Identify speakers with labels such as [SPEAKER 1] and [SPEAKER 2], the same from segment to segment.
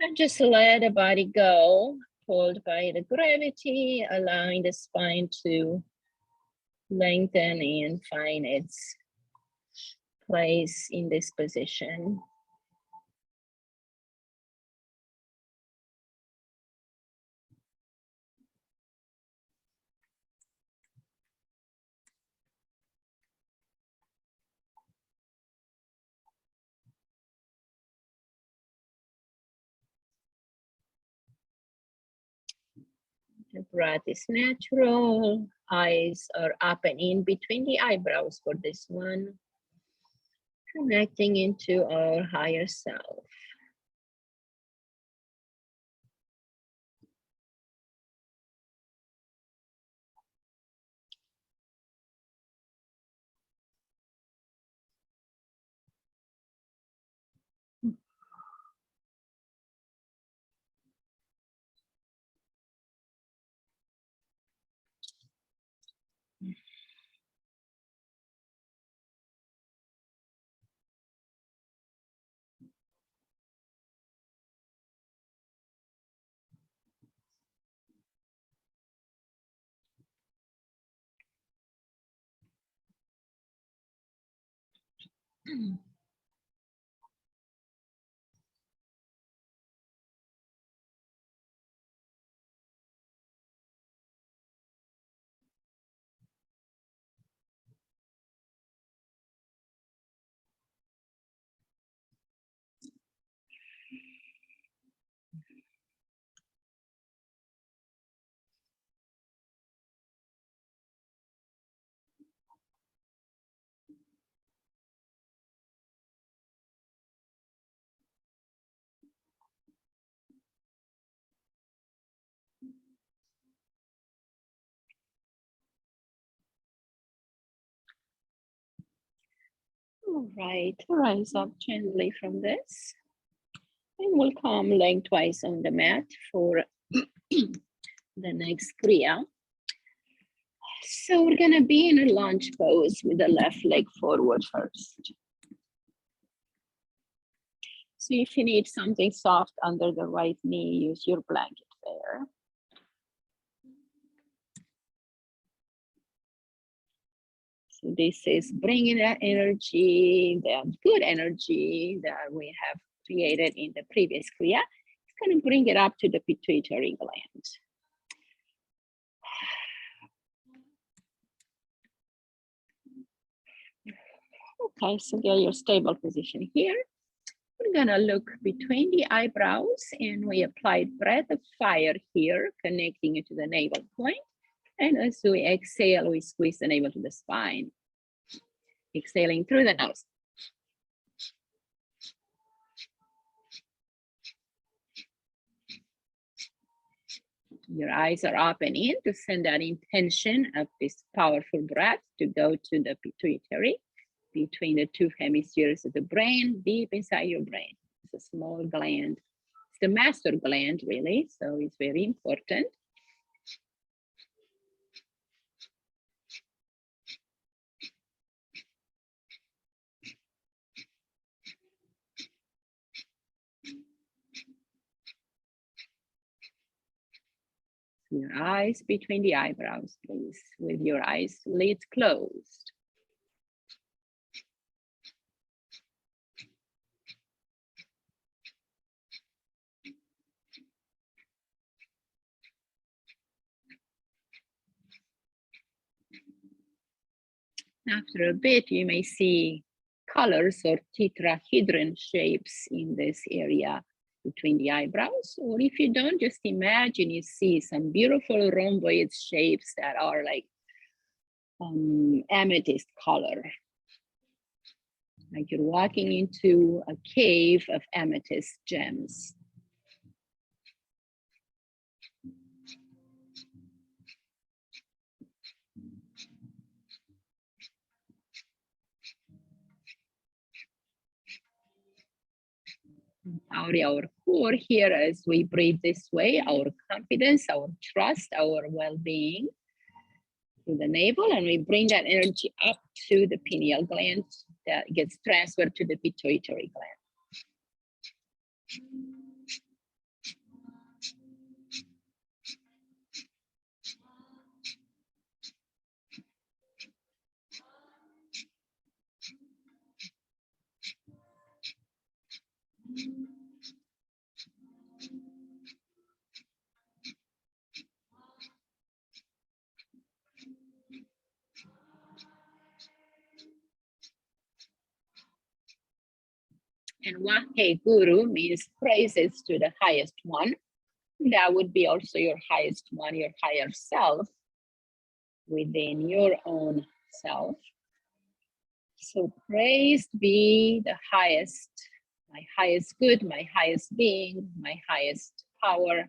[SPEAKER 1] And just let the body go, pulled by the gravity, allowing the spine to lengthen and find its place in this position. The breath is natural. Eyes are up and in between the eyebrows for this one. Connecting into our higher self. All right, rise up gently from this. And we'll come lengthwise on the mat for the next Kriya. So we're gonna be in a lunge pose with the left leg forward first. So if you need something soft under the right knee, use your blanket there. So this is bringing that energy, that good energy that we have created in the previous Kriya. It's going to bring it up to the pituitary gland. Okay, so get your stable position here. We're gonna look between the eyebrows and we apply breath of fire here, connecting it to the navel point. And as we exhale, we squeeze the navel to the spine. Exhaling through the nose. Your eyes are up and in to send that intention of this powerful breath to go to the pituitary, between the two hemispheres of the brain, deep inside your brain. It's a small gland. It's the master gland, really, so it's very important. Your eyes between the eyebrows, please, with your eyes lids closed. After a bit, you may see colors or tetrahedron shapes in this area between the eyebrows. Or if you don't, just imagine you see some beautiful rhomboid shapes that are like amethyst color. Like you're walking into a cave of amethyst gems. Our core here, as we breathe this way, our confidence, our trust, our well-being to the navel, and we bring that energy up to the pineal gland that gets transferred to the pituitary gland. And Wahe Guru means praises to the highest one. That would be also your highest one, your higher self within your own self. So praised be the highest, my highest good, my highest being, my highest power.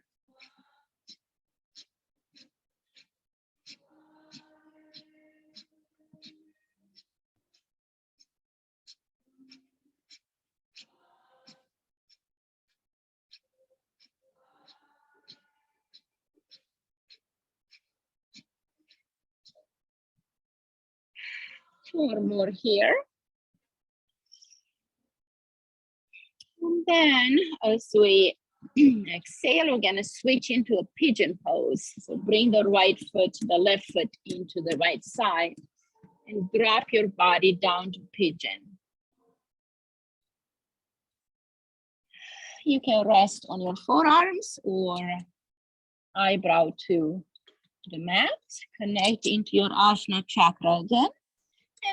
[SPEAKER 1] Four more here. And then as we exhale, we're gonna switch into a pigeon pose. So bring the right foot, the left foot into the right side and drop your body down to pigeon. You can rest on your forearms or eyebrow to the mat. Connect into your Ajna chakra again.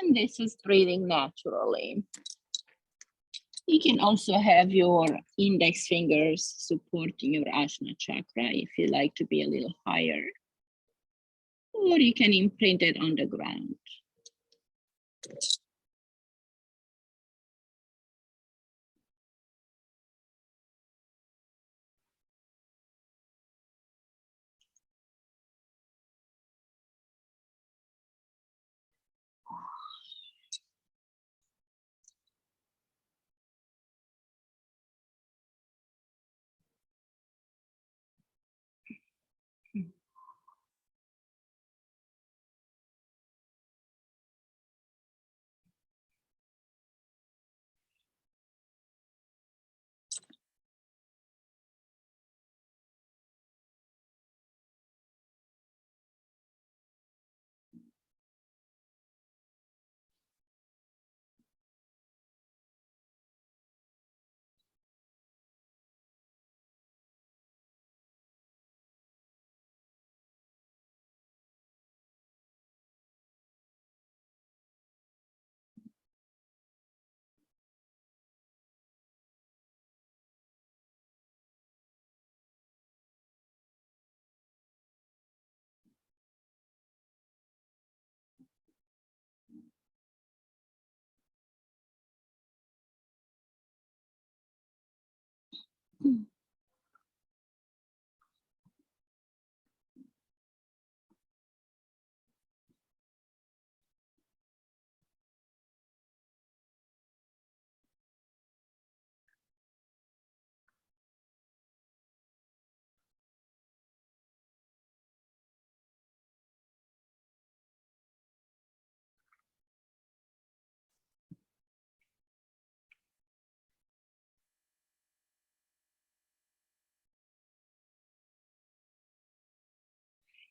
[SPEAKER 1] And this is breathing naturally. You can also have your index fingers supporting your Ajna chakra if you like to be a little higher. Or you can imprint it on the ground.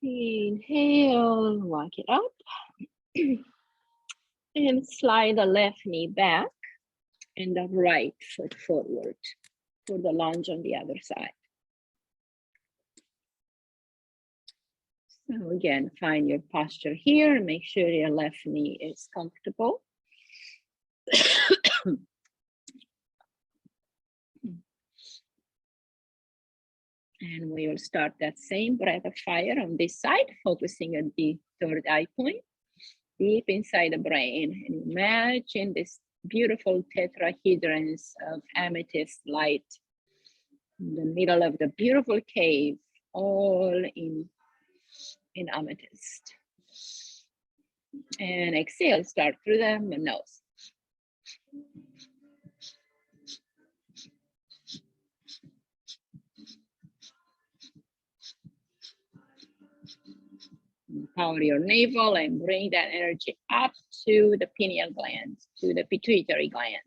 [SPEAKER 1] Inhale, walk it up. And slide the left knee back and the right foot forward for the lunge on the other side. So again, find your posture here. Make sure your left knee is comfortable. And we will start that same breath of fire on this side, focusing on the third eye point, deep inside the brain. And imagine this beautiful tetrahedrons of amethyst light in the middle of the beautiful cave, all in amethyst. And exhale, start through the nose. Power your navel and bring that energy up to the pineal glands, to the pituitary glands.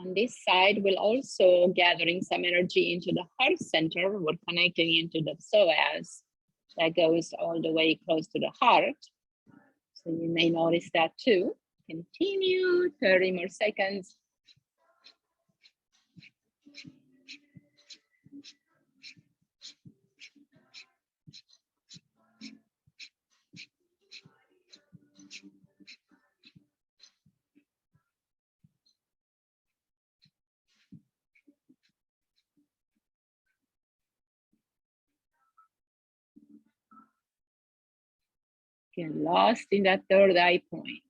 [SPEAKER 1] On this side, we're also gathering some energy into the heart center. We're connecting into the psoas that goes all the way close to the heart. So you may notice that too. Continue, 30 more seconds. Get lost in that third eye point.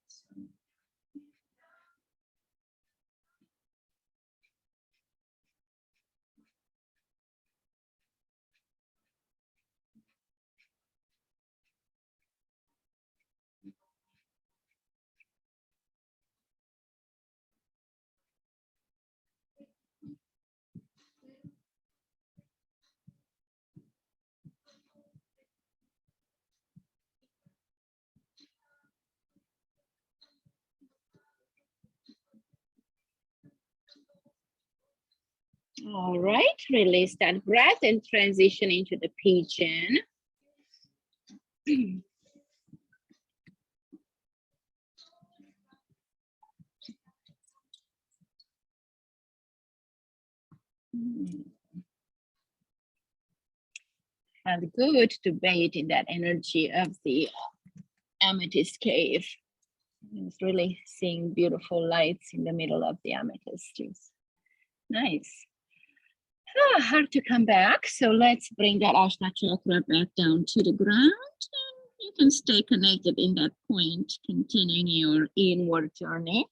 [SPEAKER 1] All right, release that breath and transition into the pigeon. Felt good to bathe in that energy of the amethyst cave. It's really seeing beautiful lights in the middle of the amethyst. Nice. Hard to come back, so let's bring that Ajna chakra back down to the ground. And you can stay connected in that point, continuing your inward journey.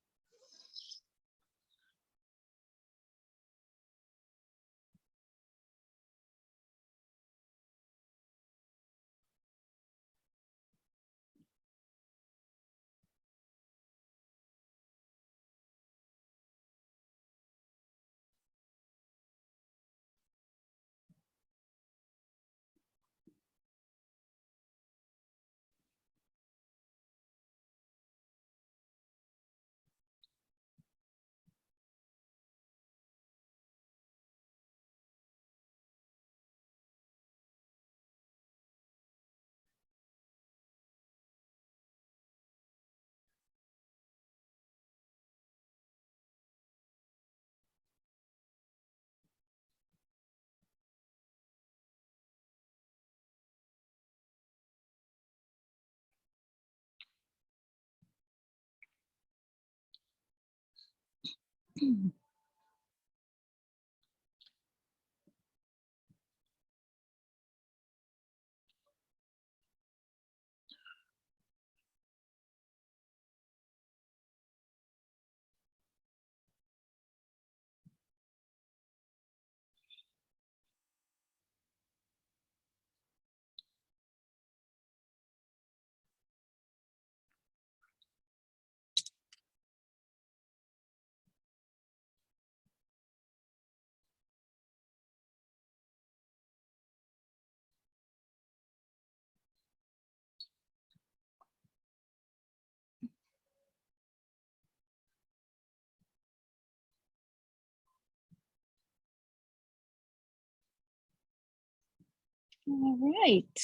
[SPEAKER 1] All right,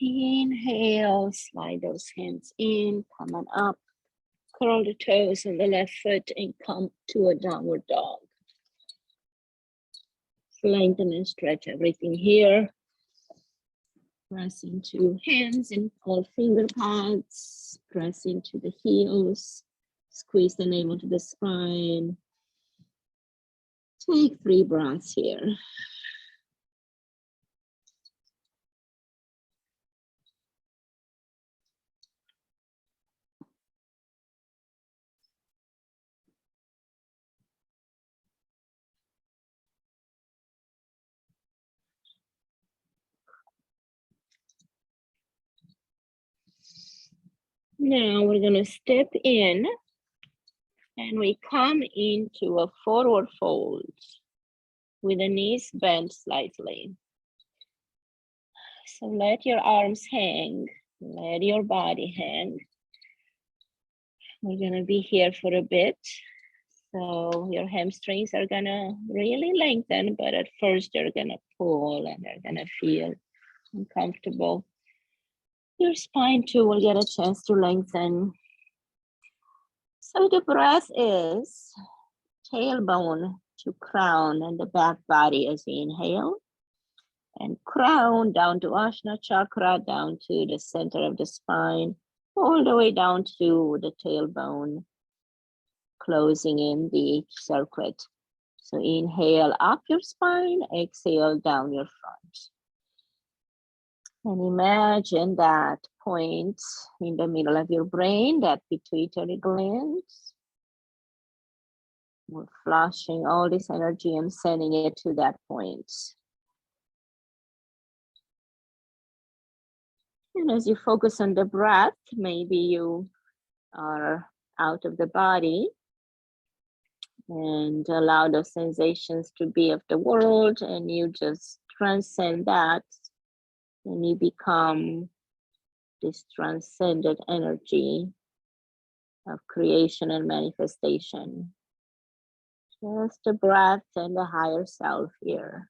[SPEAKER 1] inhale, slide those hands in, come on up, curl the toes on the left foot and come to a downward dog. Lengthen and stretch everything here. Press into hands and all finger pads, press into the heels, squeeze the navel to the spine. Take 3 breaths here. Now we're going to step in and we come into a forward fold with the knees bent slightly. So let your arms hang, let your body hang. We're going to be here for a bit. So your hamstrings are gonna really lengthen, but at first they're gonna pull and they're gonna feel uncomfortable. Your spine too will get a chance to lengthen. So the breath is tailbone to crown and the back body as you inhale. And crown down to Ajna chakra, down to the center of the spine, all the way down to the tailbone, closing in the circlet. So inhale up your spine, exhale down your front. And imagine that point in the middle of your brain, that pituitary gland. We're flushing all this energy and sending it to that point. And as you focus on the breath, maybe you are out of the body and allow those sensations to be of the world, and you just transcend that and you become this transcendent energy of creation and manifestation. Just the breath and the higher self here.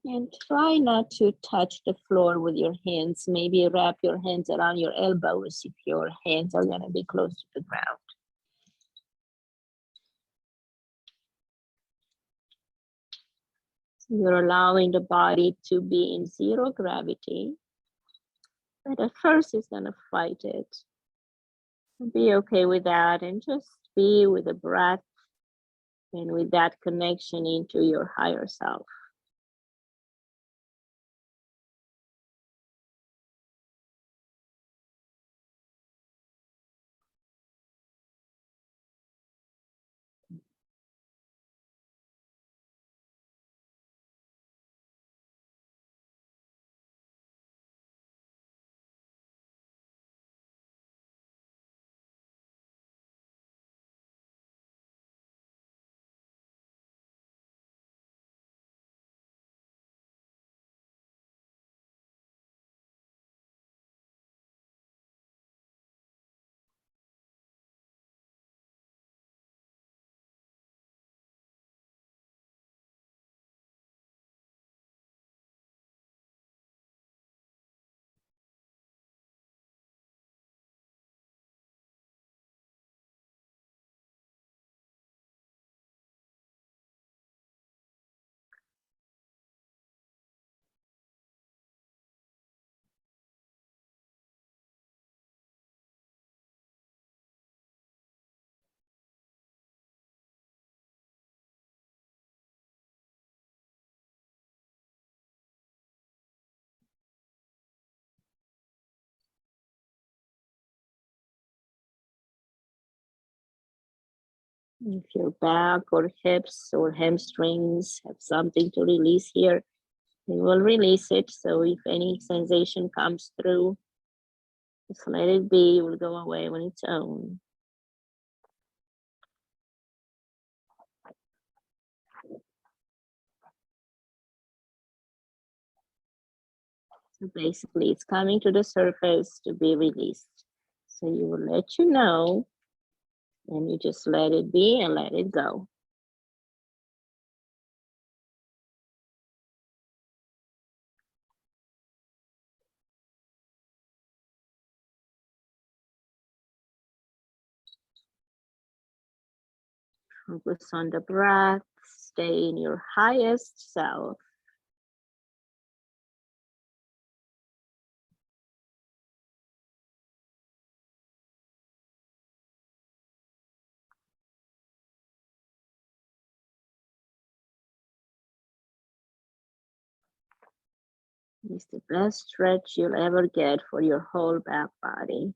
[SPEAKER 1] And try not to touch the floor with your hands. Maybe wrap your hands around your elbows if your hands are going to be close to the ground. So you're allowing the body to be in zero gravity, but at first it's going to fight it. Be okay with that and just be with the breath and with that connection into your higher self. If your back or hips or hamstrings have something to release here, you will release it. So if any sensation comes through, just let it be. It will go away on its own. So basically, it's coming to the surface to be released. So you will let you know, and you just let it be and let it go. Focus on the breath. Stay in your highest self. It's the best stretch you'll ever get for your whole back body.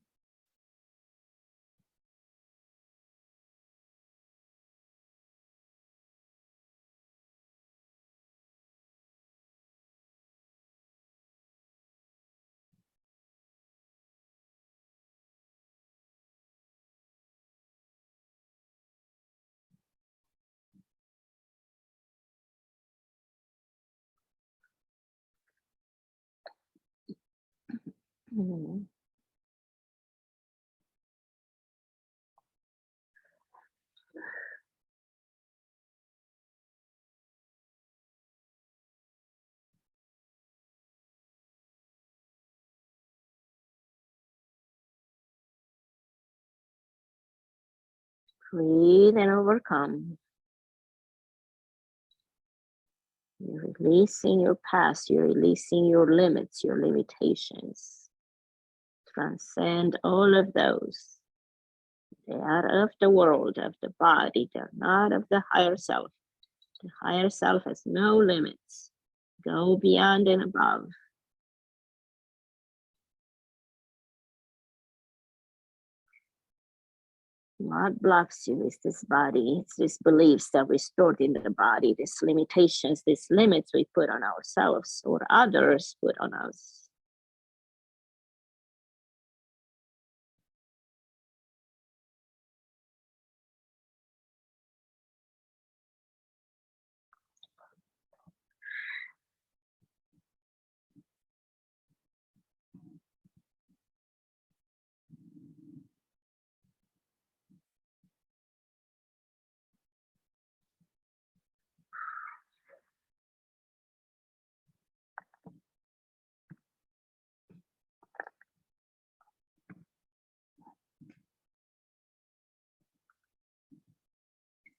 [SPEAKER 1] Breathe and overcome. You're releasing your past, you're releasing your limits, your limitations. Transcend all of those. They are of the world, of the body, they're not of the higher self. The higher self has no limits. Go beyond and above. What blocks you is this body. It's these beliefs that we stored in the body, these limitations, these limits we put on ourselves or others put on us.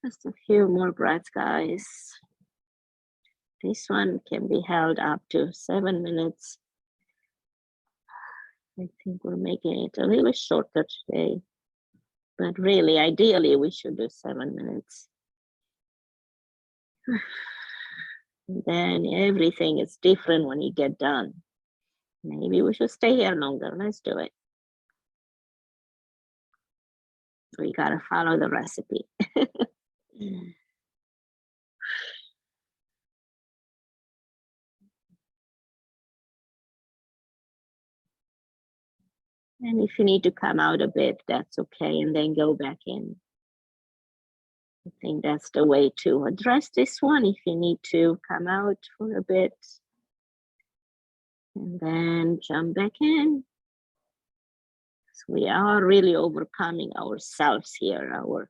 [SPEAKER 1] Just a few more breaths, guys. This one can be held up to 7 minutes. I think we're making it a little shorter today, but really, ideally, we should do 7 minutes. And then everything is different when you get done. Maybe we should stay here longer. Let's do it. We gotta follow the recipe. And if you need to come out a bit, that's okay, and then go back in. I think that's the way to address this one. If you need to come out for a bit, and then jump back in. So we are really overcoming ourselves here, our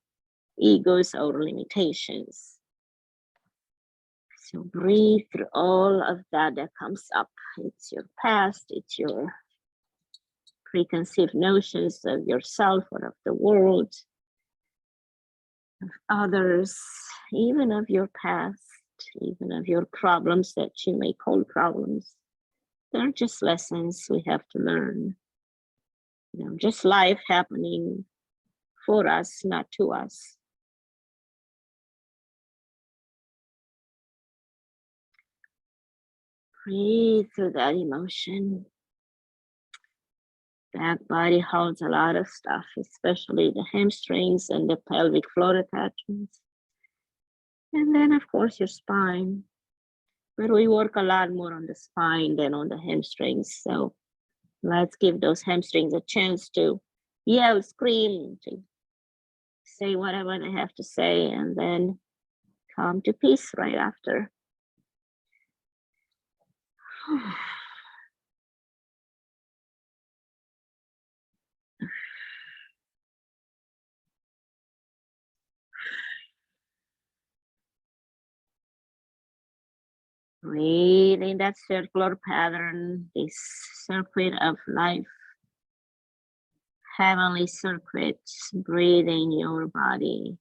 [SPEAKER 1] egos, our limitations. So breathe through all of that that comes up. It's your past, it's your preconceived notions of yourself or of the world, of others, even of your past, even of your problems that you may call problems. They're just lessons we have to learn. You know, just life happening for us, not to us. Breathe through that emotion. Back body holds a lot of stuff, especially the hamstrings and the pelvic floor attachments. And then, of course, your spine. But we work a lot more on the spine than on the hamstrings. So let's give those hamstrings a chance to yell, scream, to say whatever they have to say, and then come to peace right after. Breathe in that circular pattern, this circuit of life, heavenly circuits. Breathe in your body.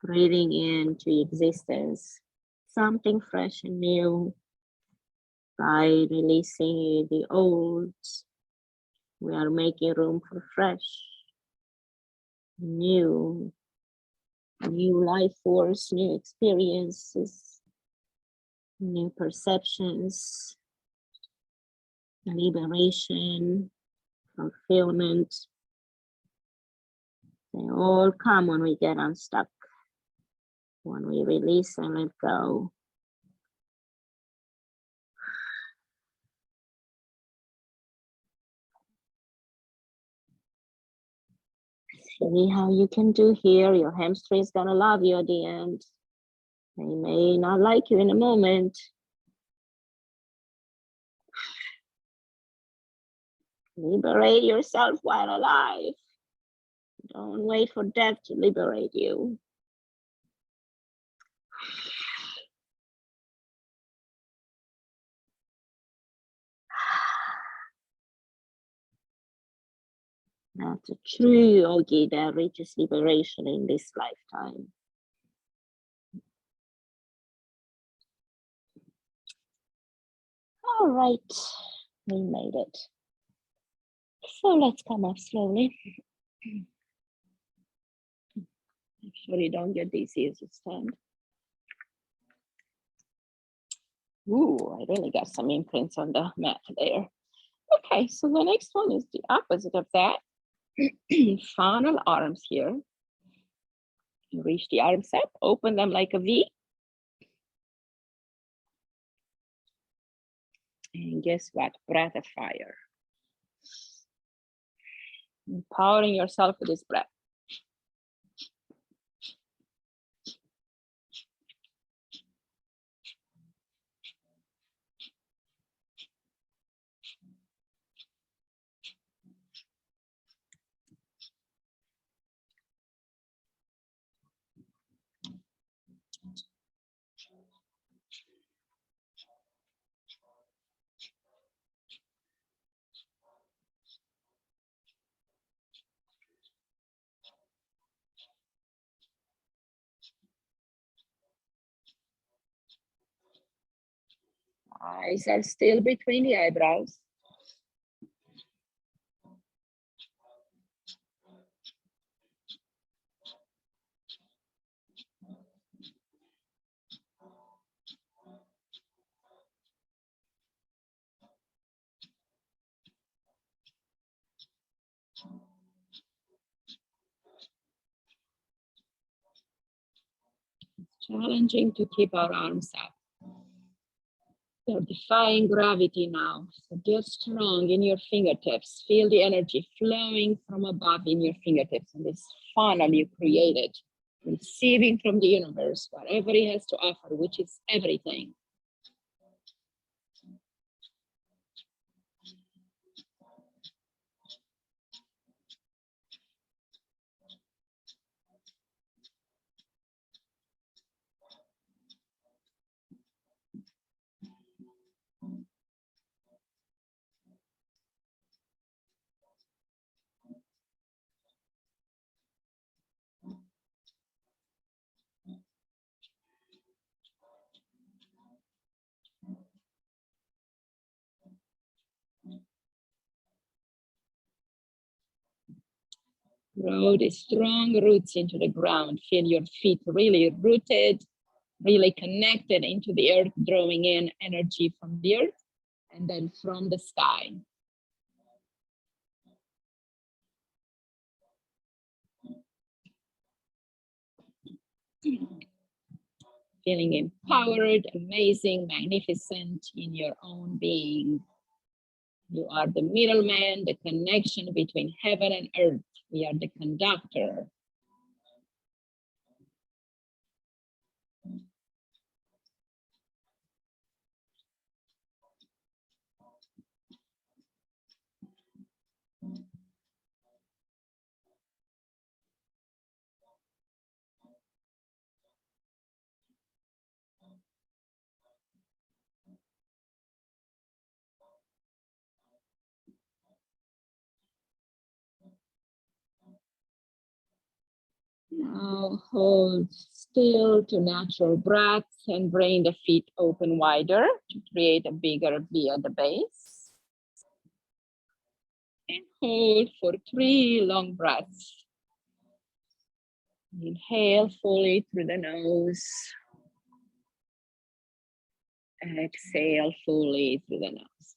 [SPEAKER 2] Breathing into existence something fresh and new. By releasing the old, we are making room for fresh, new life force, new experiences, new perceptions, liberation, fulfillment. They all come when we get unstuck, when we release and let go. See how you can do here. Your hamstring is gonna love you at the end. They may not like you in a moment. Liberate yourself while alive. Don't wait for death to liberate you. That's a true yogi that reaches liberation in this lifetime. All right, we made it. So let's come up slowly. Make sure you don't get dizzy as you stand. Ooh, I really got some imprints on the mat there. Okay, so the next one is the opposite of that. Funnel arms here. You reach the arms up, open them like a V. And guess what? Breath of fire. Empowering yourself with this breath. Eyes are still between the eyebrows. It's challenging to keep our arms up. They're defying gravity now. So get strong in your fingertips. Feel the energy flowing from above in your fingertips and this funnel you created, receiving from the universe whatever it has to offer, which is everything. Grow the strong roots into the ground. Feel your feet really rooted, really connected into the earth, drawing in energy from the earth and then from the sky. Feeling empowered, amazing, magnificent in your own being. You are the middleman, the connection between heaven and earth. We are the conductor. Now hold still to natural breaths and bring the feet open wider to create a bigger V at the base. And hold for 3 long breaths. Inhale fully through the nose. Exhale fully through the nose.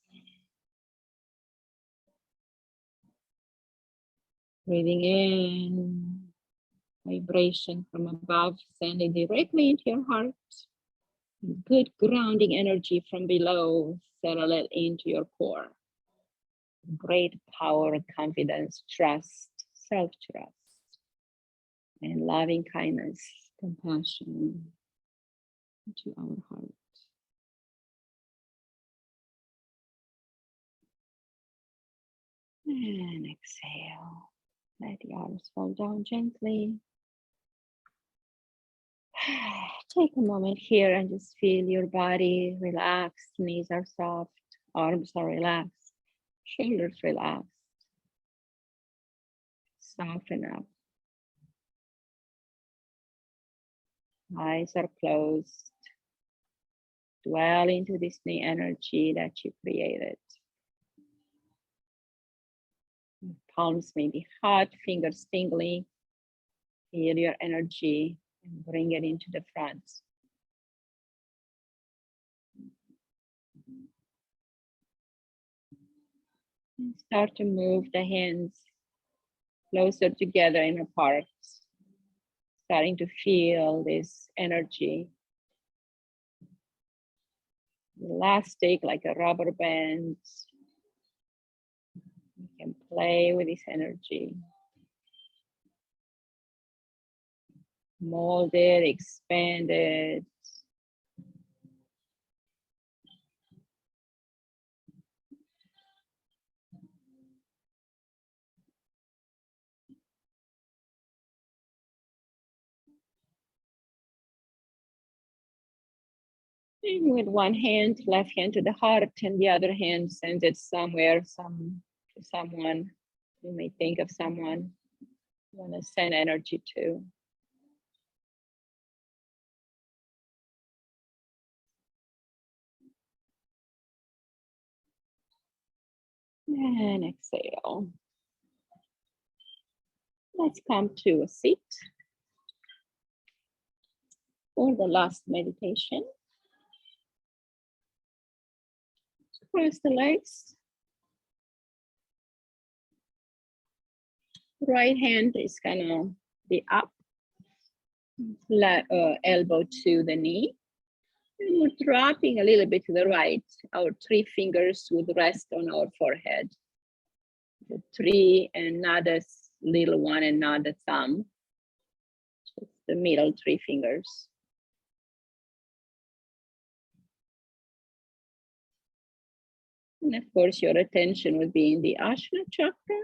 [SPEAKER 2] Breathing in, vibration from above, sending directly into your heart. Good grounding energy from below, settle it into your core. Great power, confidence, trust, self-trust, and loving kindness, compassion into our heart. And exhale. Let the arms fall down gently. Take a moment here and just feel your body relaxed. Knees are soft, arms are relaxed, shoulders relaxed. Soften up. Eyes are closed. Dwell into this new energy that you created. Palms may be hot, fingers tingling. Feel your energy and bring it into the front. And start to move the hands closer together in a part. Starting to feel this energy. Elastic like a rubber band. You can play with this energy. Mold it, expand it. And with one hand, left hand to the heart, and the other hand sends it somewhere, to someone. You may think of someone you want to send energy to. And exhale. Let's come to a seat for the last meditation. Cross the legs. Right hand is gonna be up, elbow to the knee. And we're dropping a little bit to the right. Our 3 fingers would rest on our forehead. The 3 and not the little one and not the thumb. Just the middle 3 fingers. And of course, your attention would be in the Ajna chakra,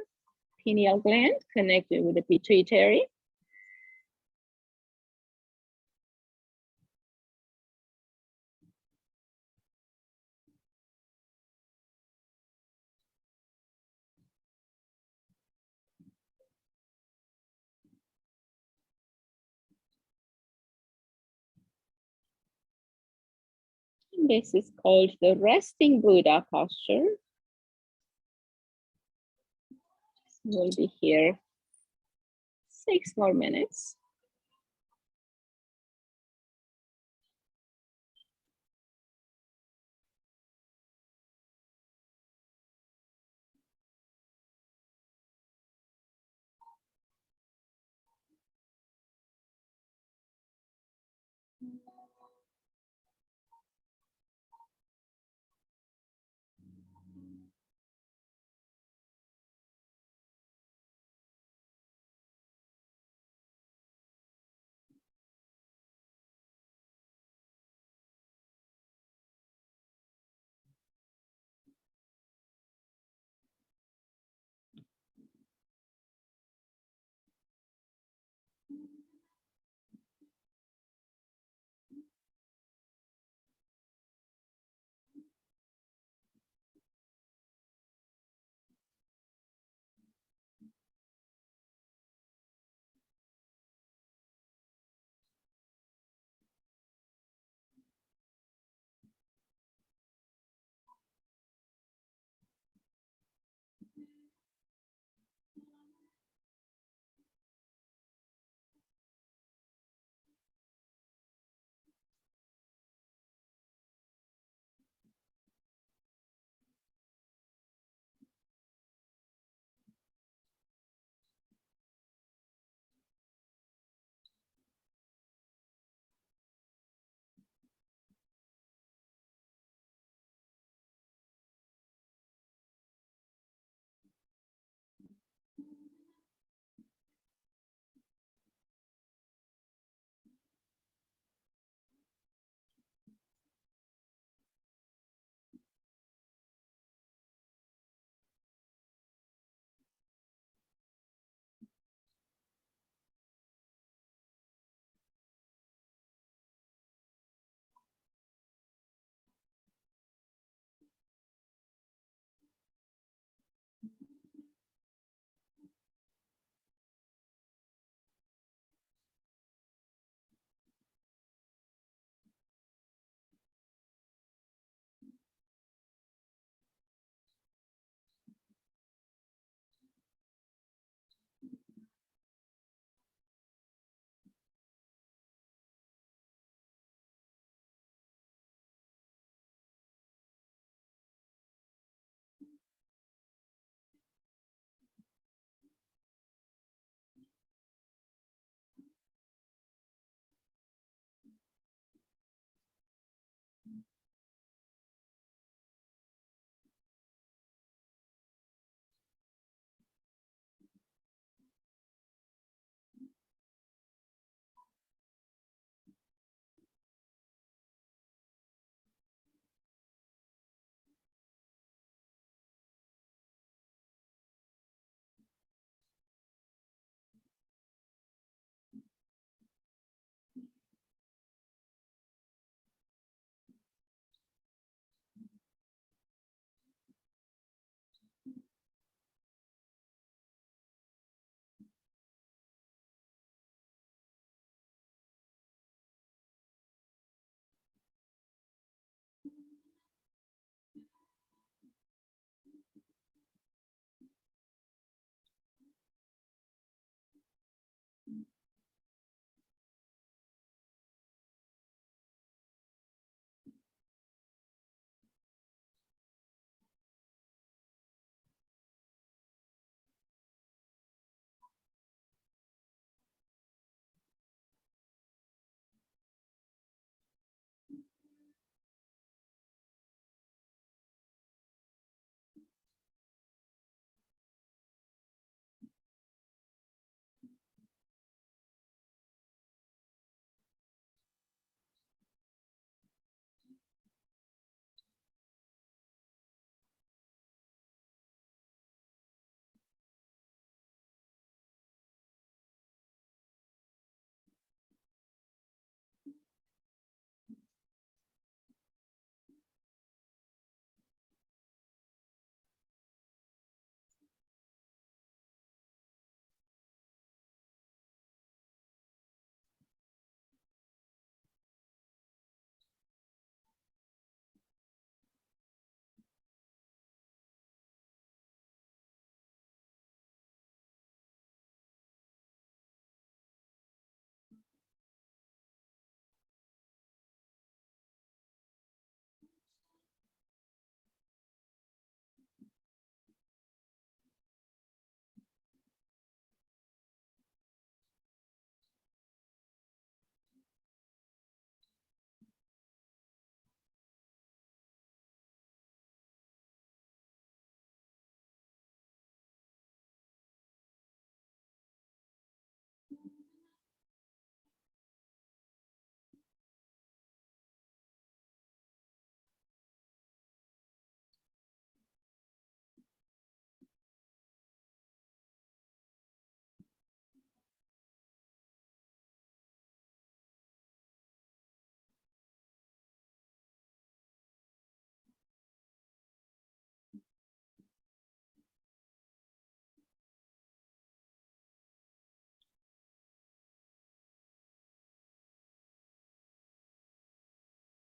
[SPEAKER 2] pineal gland connected with the pituitary. And this is called the resting Buddha posture. We'll be here 6 more minutes.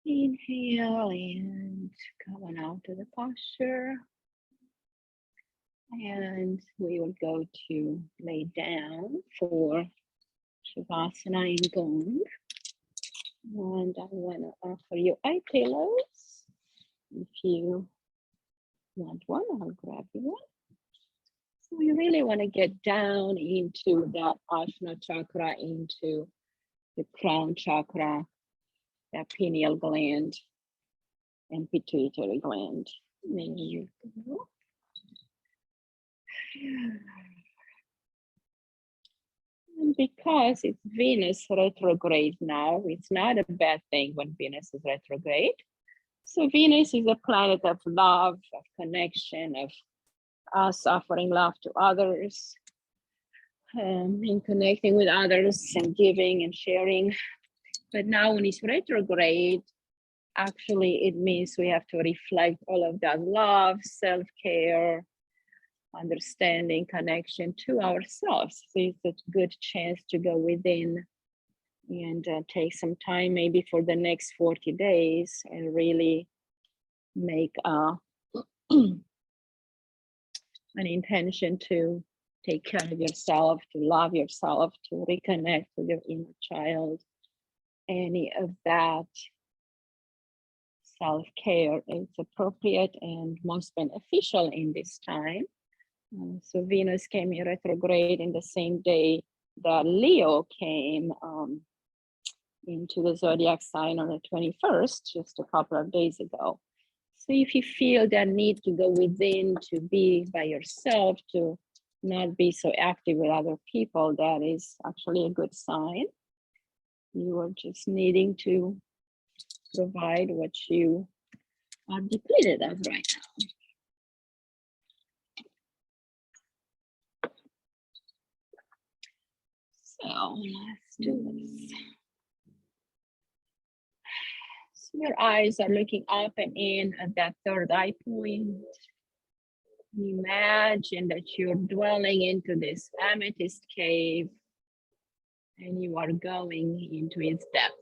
[SPEAKER 1] Inhale and come on out to the posture. And we will go to lay down for Shavasana in Gong. And I want to offer you eye pillows. If you want one, I'll grab you one. So we really want to get down into that Ajna chakra, into the crown chakra, that pineal gland and pituitary gland. There you go. And because it's Venus retrograde now, it's not a bad thing when Venus is retrograde. So Venus is a planet of love, of connection, of us offering love to others, and connecting with others and giving and sharing. But now when it's retrograde, actually it means we have to reflect all of that love, self-care, understanding, connection to ourselves. So it's a good chance to go within and take some time maybe for the next 40 days and really make an intention to take care of yourself, to love yourself, to reconnect with your inner child. Any of that self-care is appropriate and most beneficial in this time. So Venus came in retrograde in the same day that Leo came into the zodiac sign on the 21st, just a couple of days ago. So if you feel that need to go within, to be by yourself, to not be so active with other people, that is actually a good sign. You are just needing to provide what you are depleted of right now. So let's do this. So your eyes are looking up and in at that third eye point. Imagine that you're dwelling into this amethyst cave and you are going into its depths.